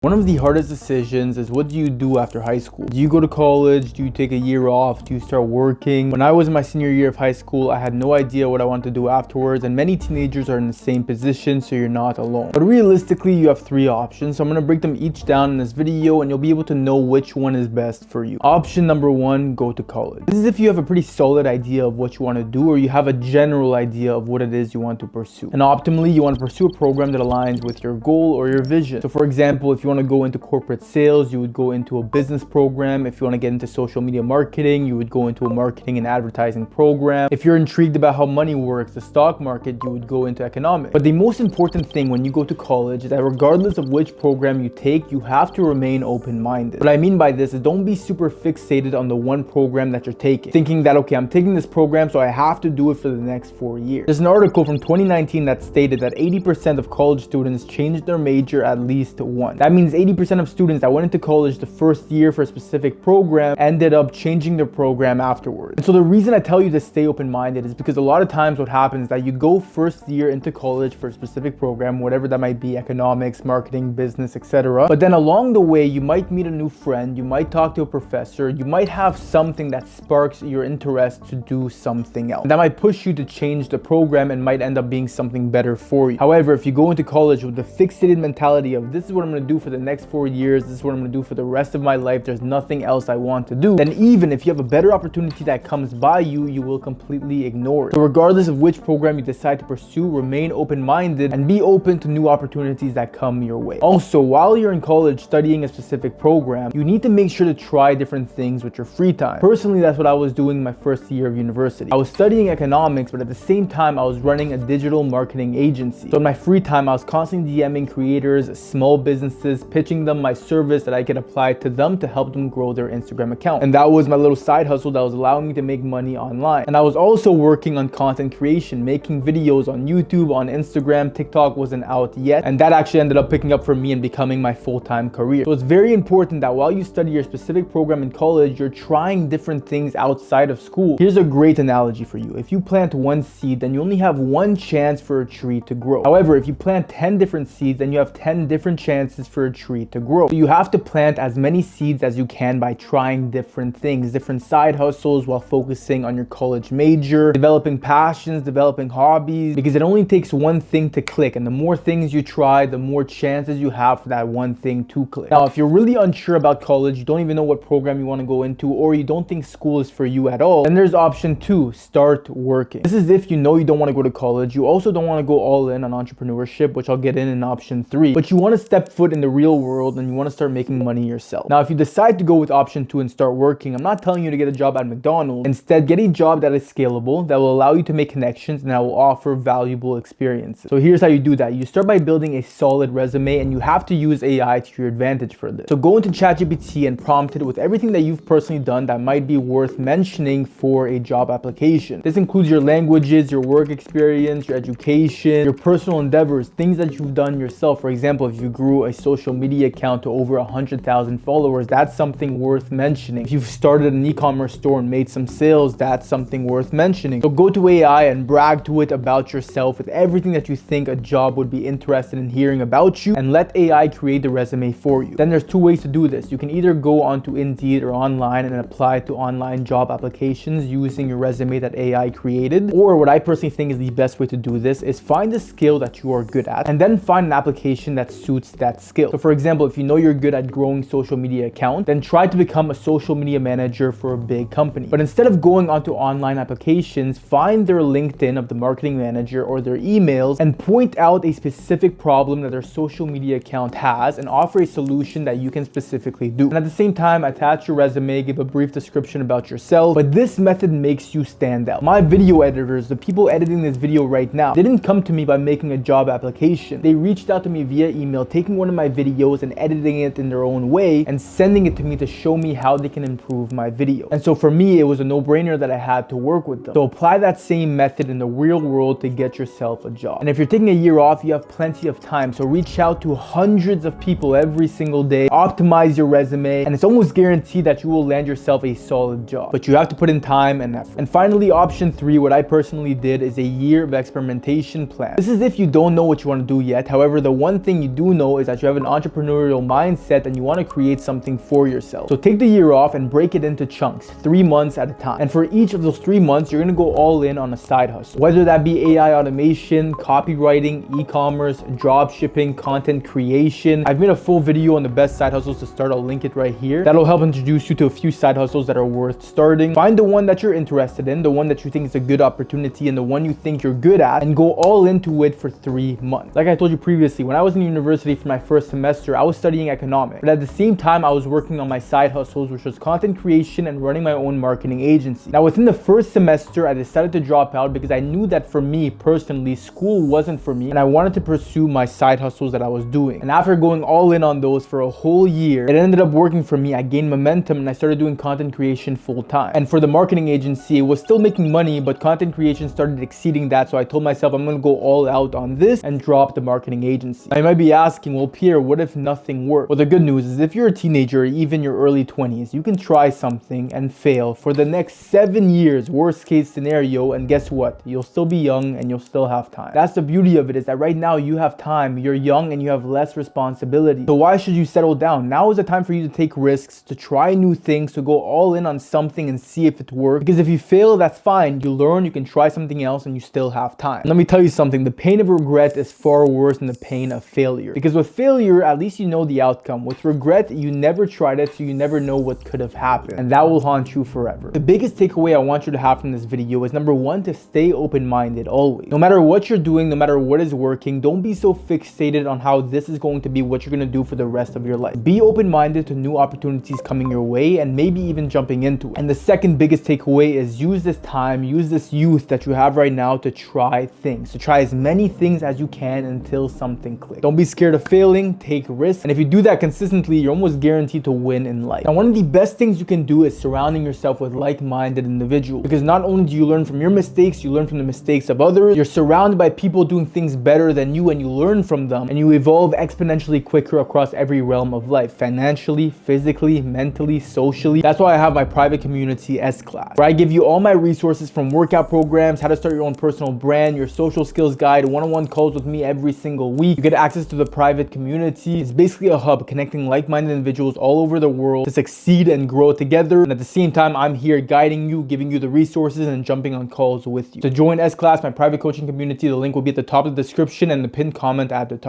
One of the hardest decisions is, what do you do after high school? Do you go to college? Do you take a year off? Do you start working? When I was in my senior year of high school, I had no idea what I wanted to do afterwards, and many teenagers are in the same position, so you're not alone. But realistically, you have three options, so I'm going to break them each down in this video, and you'll be able to know which one is best for you. Option number one, go to college. This is if you have a pretty solid idea of what you want to do, or you have a general idea of what it is you want to pursue. And optimally, you want to pursue a program that aligns with your goal or your vision. So for example, if you want to go into corporate sales, you would go into a business program. If you want to get into social media marketing, you would go into a marketing and advertising program. If you're intrigued about how money works, the stock market, you would go into economics. But the most important thing when you go to college is that regardless of which program you take, you have to remain open-minded. What I mean by this is, don't be super fixated on the one program that you're taking, thinking that, okay, I'm taking this program, so I have to do it for the next 4 years. There's an article from 2019 that stated that 80% of college students changed their major at least once. That means 80% of students that went into college the first year for a specific program ended up changing their program afterwards. And so the reason I tell you to stay open-minded is because a lot of times what happens is that you go first year into college for a specific program, whatever that might be, economics, marketing, business, etc. But then along the way, you might meet a new friend, you might talk to a professor, you might have something that sparks your interest to do something else. And that might push you to change the program and might end up being something better for you. However, if you go into college with the fixated mentality of, this is what I'm going to do for the next 4 years, this is what I'm going to do for the rest of my life, there's nothing else I want to do, then even if you have a better opportunity that comes by you, you will completely ignore it. So regardless of which program you decide to pursue, remain open-minded and be open to new opportunities that come your way. Also, while you're in college studying a specific program, you need to make sure to try different things with your free time. Personally, that's what I was doing my first year of university. I was studying economics, but at the same time, I was running a digital marketing agency. So in my free time, I was constantly DMing creators, small businesses, pitching them my service that I could apply to them to help them grow their Instagram account. And that was my little side hustle that was allowing me to make money online. And I was also working on content creation, making videos on YouTube, on Instagram. TikTok wasn't out yet, and that actually ended up picking up for me and becoming my full-time career. So it's very important that while you study your specific program in college, you're trying different things outside of school. Here's a great analogy for you. If you plant one seed, then you only have one chance for a tree to grow. However, if you plant 10 different seeds, then you have 10 different chances for a tree to grow. So you have to plant as many seeds as you can by trying different things, different side hustles, while focusing on your college major, developing passions, developing hobbies, because it only takes one thing to click, and the more things you try, the more chances you have for that one thing to click. Now, if you're really unsure about college, you don't even know what program you want to go into, or you don't think school is for you at all, then there's option two, start working. This is if you know you don't want to go to college, you also don't want to go all in on entrepreneurship, which I'll get in option three, but you want to step foot in the real world and you want to start making money yourself. Now, if you decide to go with option two and start working, I'm not telling you to get a job at McDonald's. Instead, get a job that is scalable, that will allow you to make connections, and that will offer valuable experiences. So here's how you do that. You start by building a solid resume, and you have to use AI to your advantage for this. So go into ChatGPT and prompt it with everything that you've personally done that might be worth mentioning for a job application. This includes your languages, your work experience, your education, your personal endeavors, things that you've done yourself. For example, if you grew a social media account to over 100,000 followers, that's something worth mentioning. If you've started an e-commerce store and made some sales, that's something worth mentioning. So go to AI and brag to it about yourself with everything that you think a job would be interested in hearing about you, and let AI create the resume for you. Then there's two ways to do this. You can either go onto Indeed or online and apply to online job applications using your resume that AI created, or what I personally think is the best way to do this is find a skill that you are good at and then find an application that suits that skill. So for example, if you know you're good at growing social media account, then try to become a social media manager for a big company. But instead of going onto online applications, find their LinkedIn of the marketing manager or their emails and point out a specific problem that their social media account has and offer a solution that you can specifically do. And at the same time, attach your resume, give a brief description about yourself, but this method makes you stand out. My video editors, the people editing this video right now, didn't come to me by making a job application. They reached out to me via email, taking one of my videos and editing it in their own way and sending it to me to show me how they can improve my video. And so for me, it was a no-brainer that I had to work with them. So apply that same method in the real world to get yourself a job. And if you're taking a year off, you have plenty of time. So reach out to hundreds of people every single day, optimize your resume, and it's almost guaranteed that you will land yourself a solid job. But you have to put in time and effort. And finally, option three, what I personally did is a year of experimentation plan. This is if you don't know what you want to do yet. However, the one thing you do know is that you have an entrepreneurial mindset and you want to create something for yourself. So take the year off and break it into chunks, 3 months at a time. And for each of those 3 months, you're going to go all in on a side hustle. Whether that be AI automation, copywriting, e-commerce, drop shipping, content creation. I've made a full video on the best side hustles to start. I'll link it right here. That'll help introduce you to a few side hustles that are worth starting. Find the one that you're interested in, the one that you think is a good opportunity, and the one you think you're good at, and go all into it for 3 months. Like I told you previously, when I was in university for my first semester, I was studying economics, but at the same time, I was working on my side hustles, which was content creation and running my own marketing agency. Now, within the first semester, I decided to drop out because I knew that for me personally, school wasn't for me, and I wanted to pursue my side hustles that I was doing. And after going all in on those for a whole year, it ended up working for me. I gained momentum and I started doing content creation full time. And for the marketing agency, it was still making money, but content creation started exceeding that. So I told myself I'm going to go all out on this and drop the marketing agency. Now, you might be asking, well, Pierre, what if nothing worked? Well, the good news is if you're a teenager, or even your early 20s, you can try something and fail for the next 7 years, worst case scenario. And guess what? You'll still be young and you'll still have time. That's the beauty of it, is that right now you have time, you're young, and you have less responsibility. So why should you settle down? Now is the time for you to take risks, to try new things, to go all in on something and see if it works. Because if you fail, that's fine. You learn, you can try something else, and you still have time. And let me tell you something, the pain of regret is far worse than the pain of failure. Because with failure, at least you know the outcome. With regret, you never tried it, so you never know what could have happened. And that will haunt you forever. The biggest takeaway I want you to have from this video is number 1, to stay open-minded always. No matter what you're doing, no matter what is working, don't be so fixated on how this is going to be what you're going to do for the rest of your life. Be open-minded to new opportunities coming your way and maybe even jumping into it. And the second biggest takeaway is use this time, use this youth that you have right now to try things, to try as many things as you can until something clicks. Don't be scared of failing, take risks. And if you do that consistently, you're almost guaranteed to win in life. Now, one of the best things you can do is surrounding yourself with like-minded individuals, because not only do you learn from your mistakes, you learn from the mistakes of others. You're surrounded by people doing things better than you, and you learn from them, and you evolve exponentially quicker across every realm of life, financially, physically, mentally, socially. That's why I have my private community S-Class, where I give you all my resources, from workout programs, how to start your own personal brand, your social skills guide, one-on-one calls with me every single week. You get access to the private community. It's basically a hub connecting like-minded individuals all over the world to succeed and grow together. And at the same time, I'm here guiding you, giving you the resources, and jumping on calls with you. To join S-Class, my private coaching community, the link will be at the top of the description and the pinned comment at the top.